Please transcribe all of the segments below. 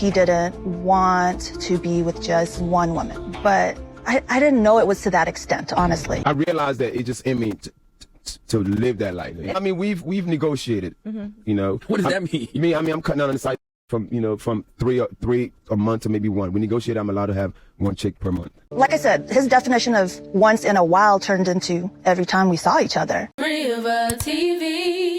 He didn't want to be with just one woman, but I didn't know it was to that extent, honestly. I realized that it just in me to live that life. I mean, we've negotiated, you know. What does that mean? I'm cutting out on the site from three a month to maybe one. We negotiate. I'm allowed to have one chick per month. Like I said, his definition of once in a while turned into every time we saw each other. Rivah TV.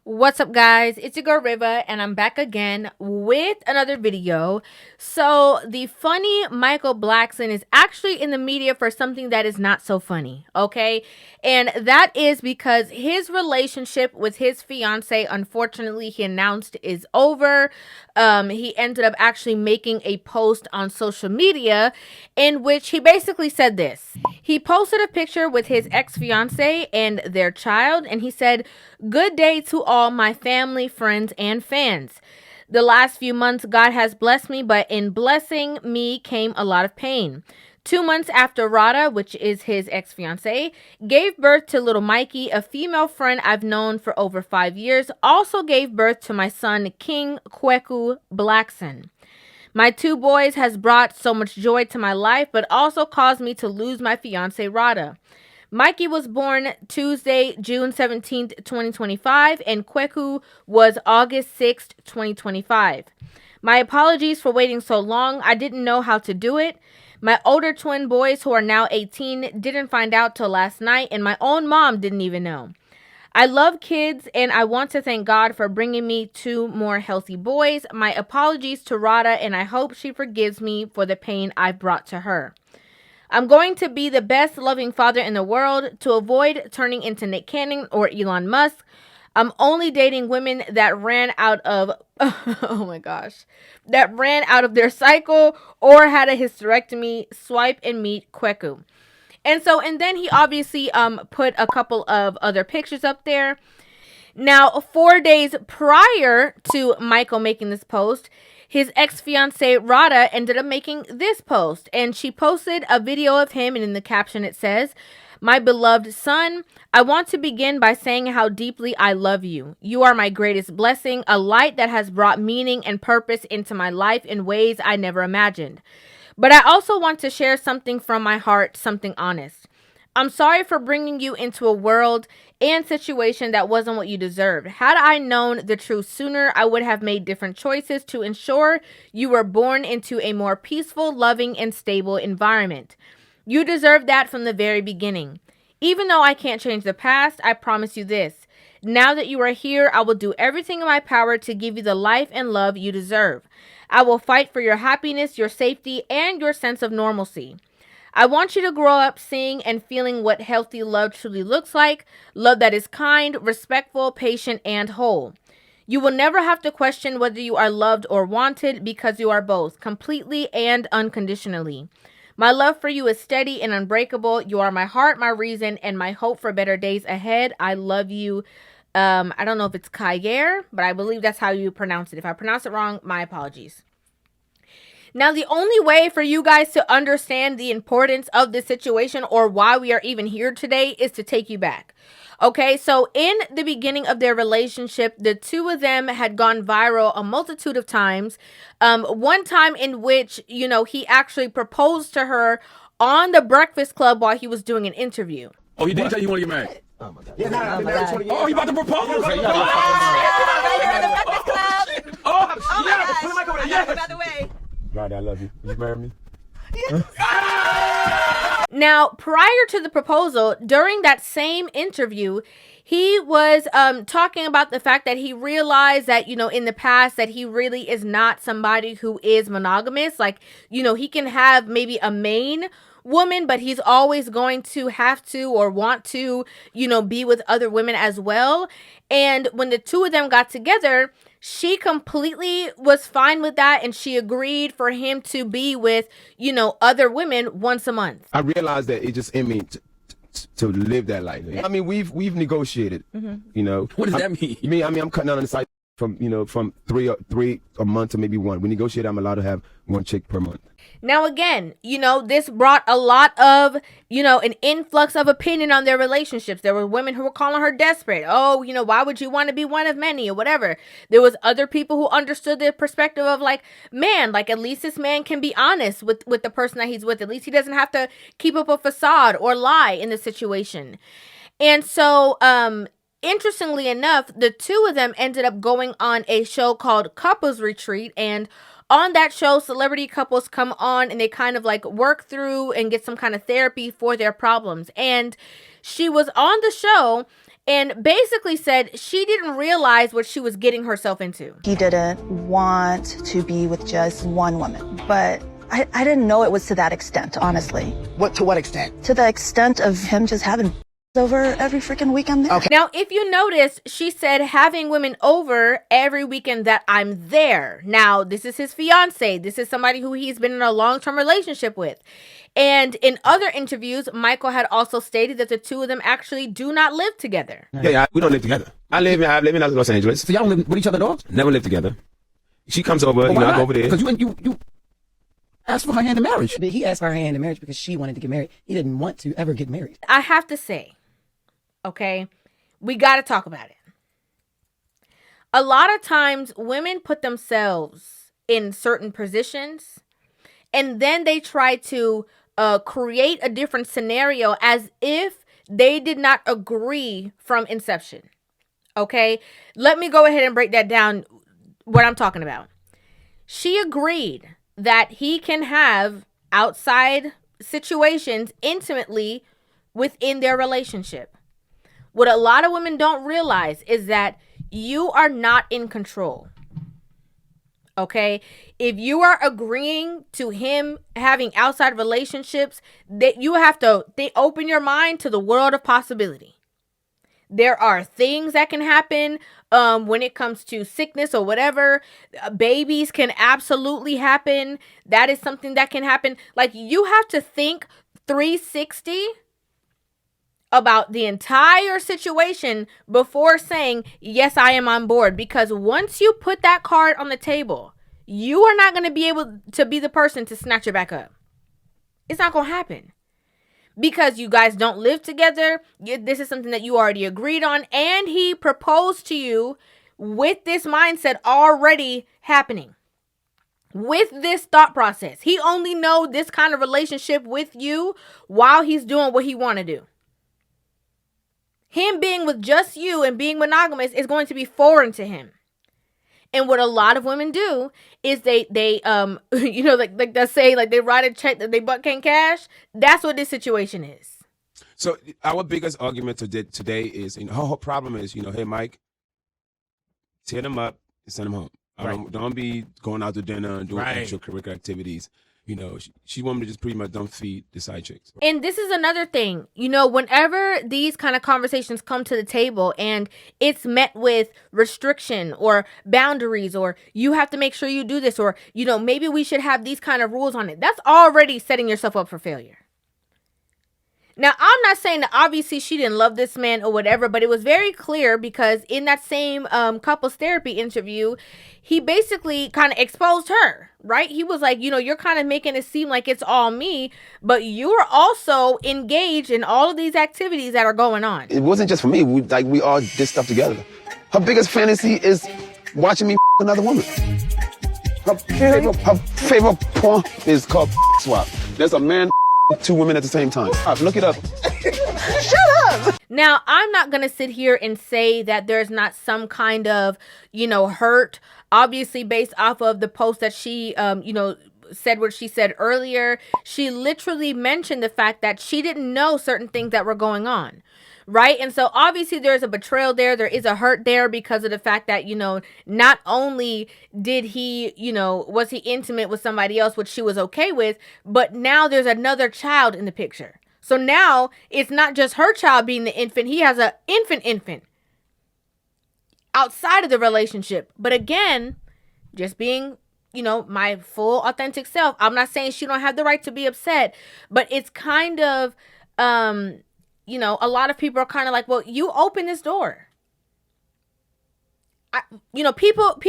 What's up, guys? It's your girl Rivah, and I'm back again with another video. So the funny Michael Blackson is actually in the media for something that is not so funny, okay? And that is because his relationship with his fiance, unfortunately, he announced is over. He ended up actually making a post on social media in which he basically said this. He posted a picture with his ex-fiance and their child, and he said, "Good day to all my family, friends, and fans. The last few months, God has blessed me, but in blessing me came a lot of pain. 2 months after Rada, which is his ex-fiance, gave birth to little Mikey, a female friend I've known for over 5 years, also gave birth to my son, King Kweku Blackson. My 2 boys has brought so much joy to my life, but also caused me to lose my fiance, Rada. Mikey was born Tuesday, June 17th, 2025, and Kweku was August 6th, 2025. My apologies for waiting so long. I didn't know how to do it. My older twin boys, who are now 18, didn't find out till last night, and my own mom didn't even know. I love kids, and I want to thank God for bringing me 2 more healthy boys. My apologies to Rada, and I hope she forgives me for the pain I've brought to her. I'm going to be the best loving father in the world to avoid turning into Nick Cannon or Elon Musk. I'm only dating women that ran out of, oh my gosh, that ran out of their cycle or had a hysterectomy. Swipe and meet Kweku." And then he obviously put a couple of other pictures up there. Now, 4 days prior to Michael making this post, his ex-fiancée Rada ended up making this post, and she posted a video of him, and in the caption it says, "My beloved son, I want to begin by saying how deeply I love you. You are my greatest blessing, a light that has brought meaning and purpose into my life in ways I never imagined. But I also want to share something from my heart, something honest. I'm sorry for bringing you into a world and situation that wasn't what you deserved. Had I known the truth sooner, I would have made different choices to ensure you were born into a more peaceful, loving, and stable environment. You deserve that from the very beginning. Even though I can't change the past, I promise you this. Now that you are here, I will do everything in my power to give you the life and love you deserve. I will fight for your happiness, your safety, and your sense of normalcy. I want you to grow up seeing and feeling what healthy love truly looks like, love that is kind, respectful, patient, and whole. You will never have to question whether you are loved or wanted because you are both, completely and unconditionally. My love for you is steady and unbreakable. You are my heart, my reason, and my hope for better days ahead. I love you." I don't know if it's Kayer, but I believe that's how you pronounce it. If I pronounce it wrong, my apologies. Now, the only way for you guys to understand the importance of this situation or why we are even here today is to take you back. Okay, so in the beginning of their relationship, the 2 of them had gone viral a multitude of times. One time in which, he actually proposed to her on the Breakfast Club while he was doing an interview. Oh, he didn't tell you want to get married? Oh my God. Yeah, oh, he about to propose? You're in the Breakfast Club. Oh, my put the gosh. mic over there. I got him out of the way. Rada, I love you. Will you marry me? Now, prior to the proposal, during that same interview, he was talking about the fact that he realized that, in the past that he really is not somebody who is monogamous. Like, he can have maybe a main woman, but he's always going to have to or want to, be with other women as well. And when the 2 of them got together, she completely was fine with that, and she agreed for him to be with, other women once a month. I realized that it just in me to live that life. I mean, we've negotiated, you know. What does that mean? I'm cutting out on the site from three a month to maybe one. We negotiate. I'm allowed to have one chick per month. Now, again, this brought a lot of, an influx of opinion on their relationships. There were women who were calling her desperate. Oh, why would you want to be one of many or whatever? There was other people who understood the perspective of like, man, like at least this man can be honest with the person that he's with. At least he doesn't have to keep up a facade or lie in the situation. And so, interestingly enough, the two of them ended up going on a show called Couples Retreat, and on that show, celebrity couples come on and they kind of like work through and get some kind of therapy for their problems. And she was on the show and basically said she didn't realize what she was getting herself into. He didn't want to be with just one woman, but I didn't know it was to that extent, honestly. To what extent? To the extent of him just having over every freaking weekend there. Okay. Now, if you notice, she said having women over every weekend that I'm there. Now, this is his fiance. This is somebody who he's been in a long-term relationship with. And in other interviews, Michael had also stated that the two of them actually do not live together. Yeah, we don't live together. I live in Los Angeles. So y'all don't live with each other, dogs? Never live together. She comes over, I go over there. Because you asked for her hand in marriage. He asked for her hand in marriage because she wanted to get married. He didn't want to ever get married. I have to say, okay, we got to talk about it. A lot of times women put themselves in certain positions and then they try to create a different scenario as if they did not agree from inception. Okay, let me go ahead and break that down, what I'm talking about. She agreed that he can have outside situations intimately within their relationship. What a lot of women don't realize is that you are not in control. Okay? If you are agreeing to him having outside relationships, that you have to open your mind to the world of possibility. There are things that can happen when it comes to sickness or whatever. Babies can absolutely happen. That is something that can happen. Like, you have to think 360 about the entire situation before saying, yes, I am on board. Because once you put that card on the table, you are not going to be able to be the person to snatch it back up. It's not going to happen. Because you guys don't live together. This is something that you already agreed on. And he proposed to you with this mindset already happening. With this thought process. He only knows this kind of relationship with you while he's doing what he want to do. Him being with just you and being monogamous is going to be foreign to him. And what a lot of women do is they like they say, like, they write a check that they butt can't cash. That's what this situation is. So our biggest argument today is, her whole problem is, hey, Mike, tear them up and send them home. Don't be going out to dinner and doing extracurricular activities. She wanted to just pretty much don't feed the side chicks. And this is another thing, whenever these kind of conversations come to the table and it's met with restriction or boundaries, or you have to make sure you do this, or, maybe we should have these kind of rules on it. That's already setting yourself up for failure. Now, I'm not saying that obviously she didn't love this man or whatever, but it was very clear because in that same couples therapy interview, he basically kind of exposed her, right? He was like, you're kind of making it seem like it's all me, but you're also engaged in all of these activities that are going on. It wasn't just for me. We all did stuff together. Her biggest fantasy is watching me another woman. Her favorite porn is called swap. There's a man two women at the same time. Look it up. Shut up! Now, I'm not going to sit here and say that there's not some kind of, hurt, obviously based off of the post that she, said what she said earlier. She literally mentioned the fact that she didn't know certain things that were going on. Right. And so obviously there's a betrayal there. There is a hurt there because of the fact that, not only did he, was he intimate with somebody else, which she was okay with, but now there's another child in the picture. So now it's not just her child being the infant. He has an infant outside of the relationship. But again, just being, my full authentic self. I'm not saying she don't have the right to be upset, but it's kind of, a lot of people are kind of like, well, you open this door. people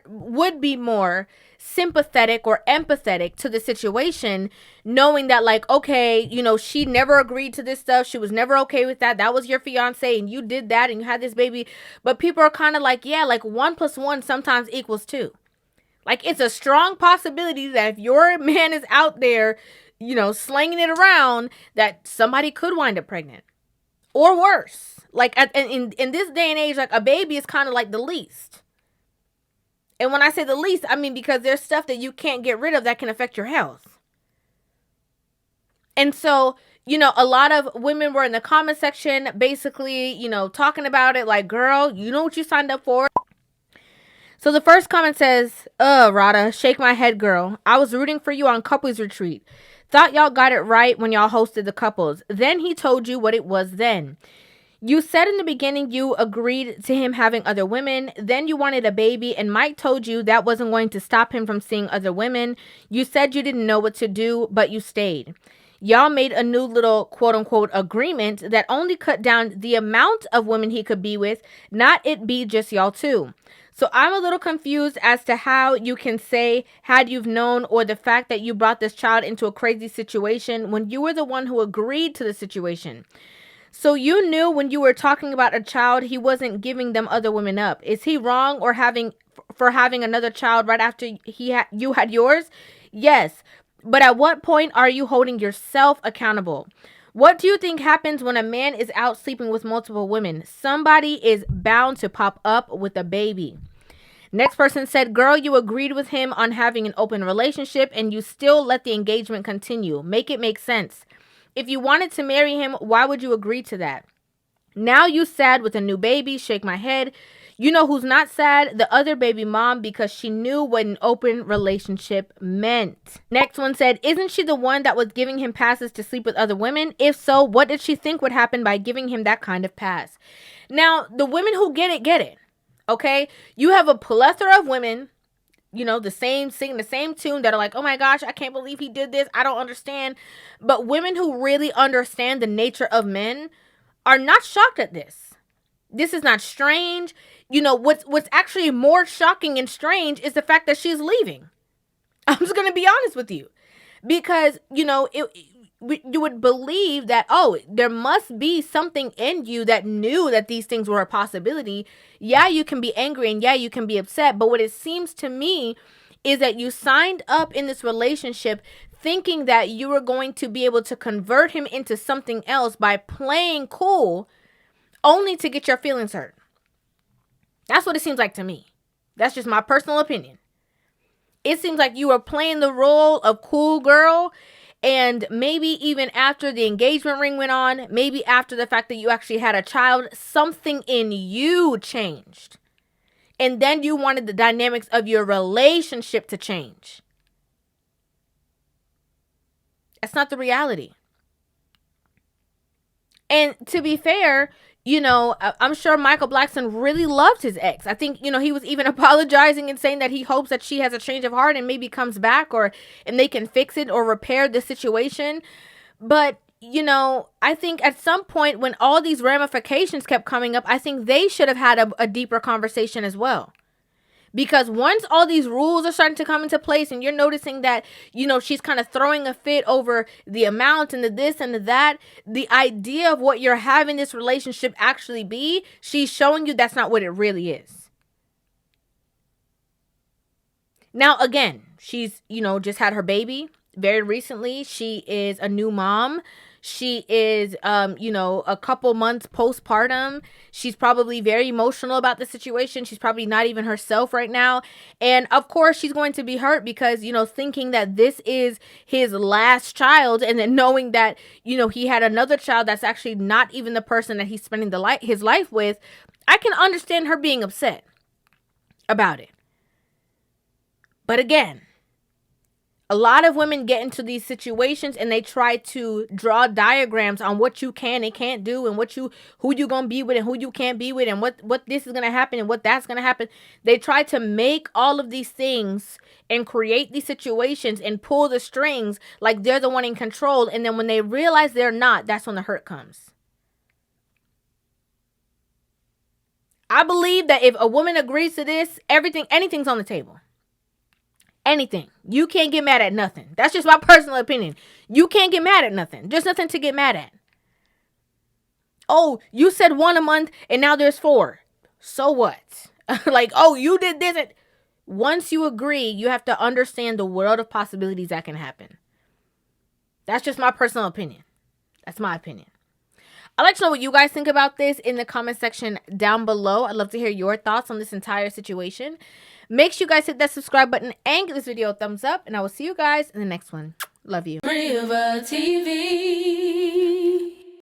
would be more sympathetic or empathetic to the situation, knowing that, like, okay, she never agreed to this stuff. She was never okay with that. That was your fiance and you did that and you had this baby. But people are kind of like, yeah, like 1 + 1 sometimes equals 2. Like, it's a strong possibility that if your man is out there, slinging it around, that somebody could wind up pregnant or worse. Like, in this day and age, like, a baby is kind of like the least. And when I say the least, I mean because there's stuff that you can't get rid of that can affect your health. And so, a lot of women were in the comment section basically, talking about it like, girl, you know what you signed up for. So the first comment says, Rada, shake my head, girl. I was rooting for you on couples retreat. Thought y'all got it right when y'all hosted the couples. Then he told you what it was then. You said in the beginning you agreed to him having other women. Then you wanted a baby and Mike told you that wasn't going to stop him from seeing other women. You said you didn't know what to do, but you stayed. Y'all made a new little quote unquote agreement that only cut down the amount of women he could be with, not it be just y'all two. So I'm a little confused as to how you can say had you've known, or the fact that you brought this child into a crazy situation when you were the one who agreed to the situation. So you knew when you were talking about a child, he wasn't giving them other women up. Is he wrong or having another child right after you had yours? Yes. But at what point are you holding yourself accountable? What do you think happens when a man is out sleeping with multiple women? Somebody is bound to pop up with a baby. Next person said, girl, you agreed with him on having an open relationship and you still let the engagement continue. Make it make sense. If you wanted to marry him, why would you agree to that? Now you sad with a new baby. Shake my head. You know who's not sad? The other baby mom, because she knew what an open relationship meant. Next one said, isn't she the one that was giving him passes to sleep with other women? If so, what did she think would happen by giving him that kind of pass? Now, the women who get it, get it. Okay? You have a plethora of women, singing the same tune that are like, oh my gosh, I can't believe he did this. I don't understand. But women who really understand the nature of men are not shocked at this. This is not strange. What's actually more shocking and strange is the fact that she's leaving. I'm just going to be honest with you. Because, you would believe that, there must be something in you that knew that these things were a possibility. Yeah, you can be angry and yeah, you can be upset. But what it seems to me is that you signed up in this relationship thinking that you were going to be able to convert him into something else by playing cool, only to get your feelings hurt. That's what it seems like to me. That's just my personal opinion. It seems like you were playing the role of cool girl, and maybe even after the engagement ring went on, maybe after the fact that you actually had a child, something in you changed. And then you wanted the dynamics of your relationship to change. That's not the reality. And to be fair, I'm sure Michael Blackson really loved his ex. I think, he was even apologizing and saying that he hopes that she has a change of heart and maybe comes back and they can fix it or repair the situation. But, I think at some point when all these ramifications kept coming up, I think they should have had a deeper conversation as well. Because once all these rules are starting to come into place and you're noticing that, she's kind of throwing a fit over the amount and the this and the that, the idea of what you're having this relationship actually be, she's showing you that's not what it really is. Now, again, she's, just had her baby very recently. She is a new mom. She is, a couple months postpartum. She's probably very emotional about the situation. She's probably not even herself right now. And of course, she's going to be hurt because, thinking that this is his last child and then knowing that, he had another child that's actually not even the person that he's spending his life with. I can understand her being upset about it. But again, a lot of women get into these situations and they try to draw diagrams on what you can and can't do and who you gonna be with and who you can't be with and what this is gonna happen and what that's gonna happen. They try to make all of these things and create these situations and pull the strings like they're the one in control. And then when they realize they're not, that's when the hurt comes. I believe that if a woman agrees to this, anything's on the table. Anything. You can't get mad at nothing. That's just my personal opinion. You can't get mad at nothing. There's nothing to get mad at. Oh, you said 1 a month and now there's 4. So what? Like, oh, you did this. Once you agree, you have to understand the world of possibilities that can happen. That's just my personal opinion. That's my opinion. I'd like to know what you guys think about this in the comment section down below. I'd love to hear your thoughts on this entire situation. Make sure you guys hit that subscribe button and give this video a thumbs up. And I will see you guys in the next one. Love you. Rivah TV.